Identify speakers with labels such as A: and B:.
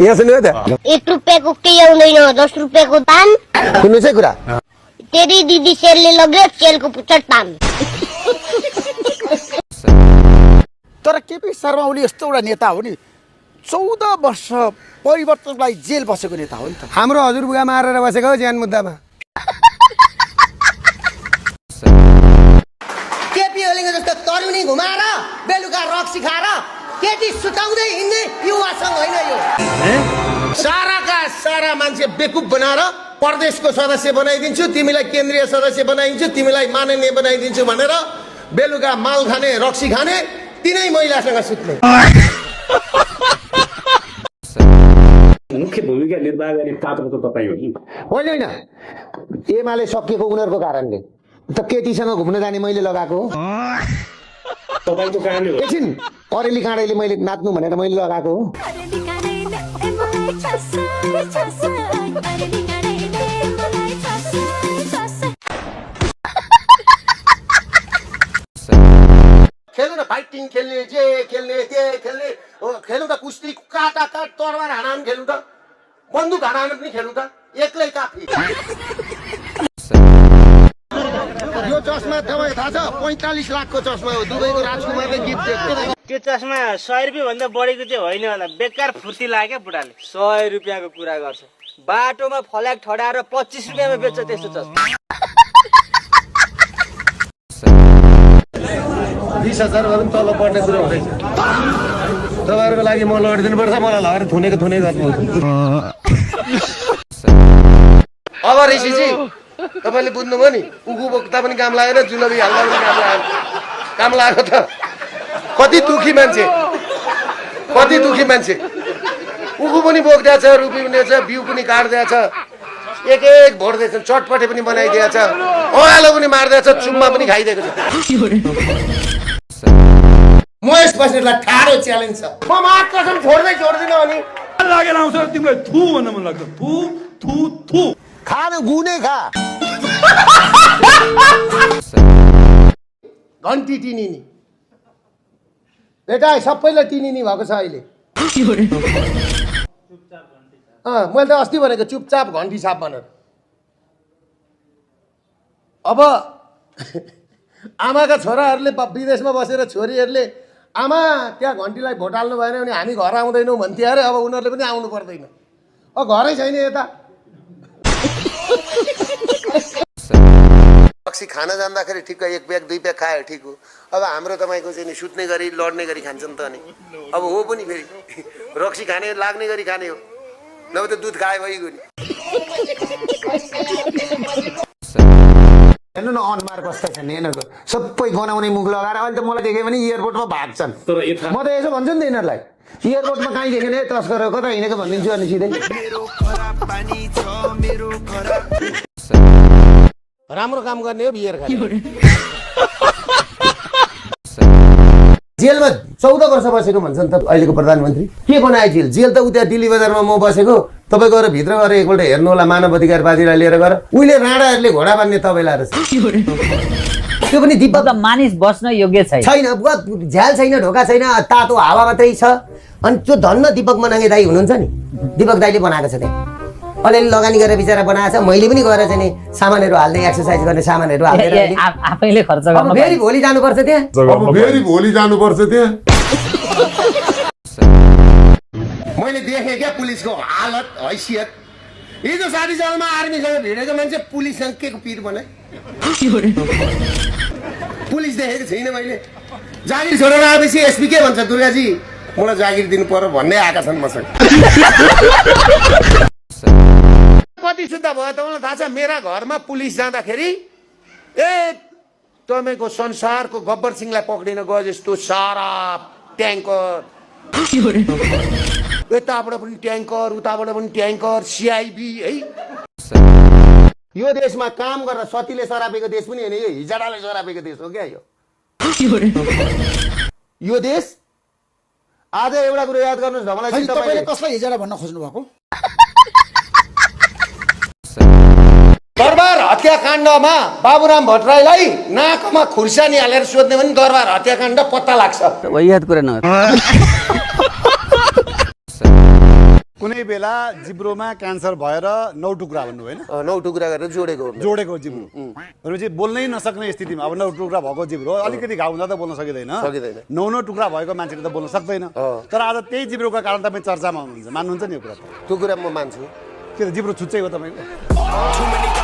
A: यहाँ सुन्नु त
B: 1 रुपैयाँको केही आउँदैन 10 रुपैयाँको दाम
A: सुन्नुहोस् है कुरा
B: तेरी दिदी सेलले लग्यो सेलको पुच्छर ताम
C: तर केपी शर्मा ओली यस्तो एउटा नेता हो नि 14 वर्ष परिवर्तनलाई जेल बसेको नेता हो नि त
A: हाम्रो हजुरबुवा मारेर बसेको हो ज्यान मुद्दामा
D: केपी ओलीको जस्तो तरुणी घुमाएर बेलुका रक्सी खाएर केटी सुताउँदै हिँड्ने युवासँग होइन यो साराका सारा मान्छे बेकुब बनाएर प्रदेशको सदस्य बनाइदिन्छु तिमीलाई केन्द्रीय सदस्य बनाइदिन्छु तिमीलाई माननीय बनाइदिन्छु भनेर बेलुका माल खाने रक्सी खाने तिनै महिलासँग सुत्ने
E: मुख्य भूमिका निर्वाह गर्ने पात्र त तपाईँ हो नि
A: होइन होइन एमाले सकिएको उनीहरूको कारणले त केटीसँग घुम्न जाने मैले लगाएको हो
E: तपाईँको कारणले हो
A: एकछिन अरेली काँडेले मैले नाच्नु भनेर मैले लगाएको हो
D: खेल्नु न फाइटिङ खेल्ने जे खेल्ने त्यो खेल्ने खेल्नु त कुस्ती काटा काट तरबार हानान खेल्नु त बन्दुक हानान पनि खेल्नु त एक्लै काफी यो चस्मा तपाईँ थाहा छ 45 लाखको चस्मा हो दुबईको राजकुमारले गिफ्ट दिएको
F: त्यो चस्मा 100 रुपियाँ भन्दा बढीको चाहिँ होइन होला बेकार फुर्ती लाग्यो बुढाले
G: 100 रुपियाँको कुरा गर्छ बाटोमा फल्याक ठडाएर 25 रुपियाँमा बेच्छ त्यस्तो चस्मा
D: 20,000 भए पनि तल पर्ने कुरो हुँदैछ तपाईँहरूको लागि म लडिदिनु पर्छ मलाई लगाएर थुनेको थुनै गर्नुहुन्छ अब ऋषिजी तपाईँले बुझ्नुभयो नि उखु बोक्दा पनि काम लागेन जुलबी हाल्दा पनि काम लागेको त कति दुखी मान्छे उखु पनि बोक्दैछ रुपी पनि छ बिउ पनि काट्दैछ एक एक भोट्दैछ चटपटे पनि बनाइदिएछ ओह्रालो पनि मार्दैछ चुम्मा पनि खाइदिएको छ महेश बस्नेतलाई ठाडो च्यालेन्ज छ म मात्र छोड्दिन अनि
H: लागेर आउँछ तिमीलाई थु भन्न मन लाग्छ थु थु थु
A: खान गुने खा
D: घन्टी टिनिनी बेटा सबैलाई टिनिनी भएको छ अहिले मैले त अस्ति भनेको चुपचाप घन्टी छाप भनेर अब आमाका छोराहरूले विदेशमा बसेर छोरीहरूले आमा त्यहाँ घन्टीलाई भोट हाल्नु भएन भने हामी घर आउँदैनौँ भन्थे अरे अब उनीहरूले पनि आउनु पर्दैन घरै छैन यता रक्सी खान जाँदाखेरि ठिक्क 1 प्याक 2 प्याक खायो ठिक हो अब हाम्रो तपाईँको चाहिँ नि सुत्ने गरी लड्ने गरी खान्छन् त अनि अब हो पनि फेरि रक्सी खाने लाग्ने गरी खाने हो नभए त दुध खायो भइगयो नि
A: हेर्नु न अनुहार कस्तो छ नि यिनीहरूको सबै गनाउने मुख लगाएर अहिले त मलाई देख्यो भने एयरपोर्टमा भाग्छन् म त यसो भन्छु नि त यिनीहरूलाई एयरपोर्टमा कहीँ देखेन तस्कर कता हिँडेको भनिदिन्छु अनि सिधै
D: राम्रो काम गर्ने हो बियर खाने
A: जेलमा 14 वर्ष बसेको भन्छन् त अहिलेको प्रधानमन्त्री के बनायो जेल त उता दिल्ली बजारमा म बसेको तपाईँ गएर भित्र गएर एकपल्ट हेर्नु होला मानव अधिकारवादीलाई लिएर गएर उहिले राणाहरूले घोडा बान्ने तपाईँ लाएर त्यो पनि दिपक
G: मानिस बस्न योग्य
A: छैन झ्याल छैन ढोका छैन तातो हावा मात्रै छ अनि त्यो धन्न दिपक मनाङ्गे दाई हुनुहुन्छ नि दिपक दाईले बनाएको छ त्यहाँ अलिअलि लगानी गरेर बिचरा बनाएको छ मैले पनि गएर चाहिँ नि सामानहरू हाल्ने एक्सर्साइज गर्ने सामानहरू हालेर
G: आफैले खर्च गर्नु
A: फेरि भोलि जानुपर्छ त्यहाँ
D: मैले देखेँ क्या पुलिसको हालत हैसियत हिजो साथी सालमा आर्मीसँग भिडेको मान्छे पुलिससँग के को पिर बनाए पुलिस देखेको छैन मैले जागिर छोडेर आएपछि एसपी के भन्छ दुर्गाजी मलाई जागिर दिनु पर्यो भन्ने आएका छन् मसँग कति शुद्ध भयो तपाईँलाई थाहा छ मेरा घरमा पुलिस जाँदाखेरि तपाईँको संसारको गब्बर सिंहलाई पक्रिन गयो जस्तो सारा ट्याङ्कर यताबाट पनि ट्याङ्कर उताबाट पनि ट्याङ्कर सिआइबी है यो देशमा काम गरेर सतीले सरापेको देश पनि होइन यो हिजडाले सरापेको देश हो क्या यो देश आज एउटा कुरो याद गर्नुहोस् ढमलाई
C: तपाईले कसलाई हिजडा भन्न खोज्नु भएको
D: दरबार हत्याकाण्डमा बाबुराम भट्टराईलाई नाकमा खुर्सानी हालेर सोध्ने भने दरबार हत्याकाण्ड पत्ता लाग्छ
G: याद कुरा न
H: कुनै
I: बेला जिब्रोमा क्यान्सर भएर 9 टुक्रा भन्नु होइन
A: 9 टुक्रा गरेर जोडेको हो।
I: जोडेको जिब्रो भनेपछि बोल्नै नसक्ने स्थितिमा अब 9 टुक्रा भएको जिब्रो अलिकति घाउ हुँदा त बोल्न सकिँदैन
A: सकिँदैन।
I: 9 टुक्रा भएको मान्छेले त बोल्न सक्दैन तर आज त्यही जिब्रोका कारण तपाईँ चर्चामा हुनुहुन्छ मान्नुहुन्छ नि यो कुरा
A: त्यो कुरा म मान्छु।
I: के त जिब्रो छुच्चै हो तपाईँको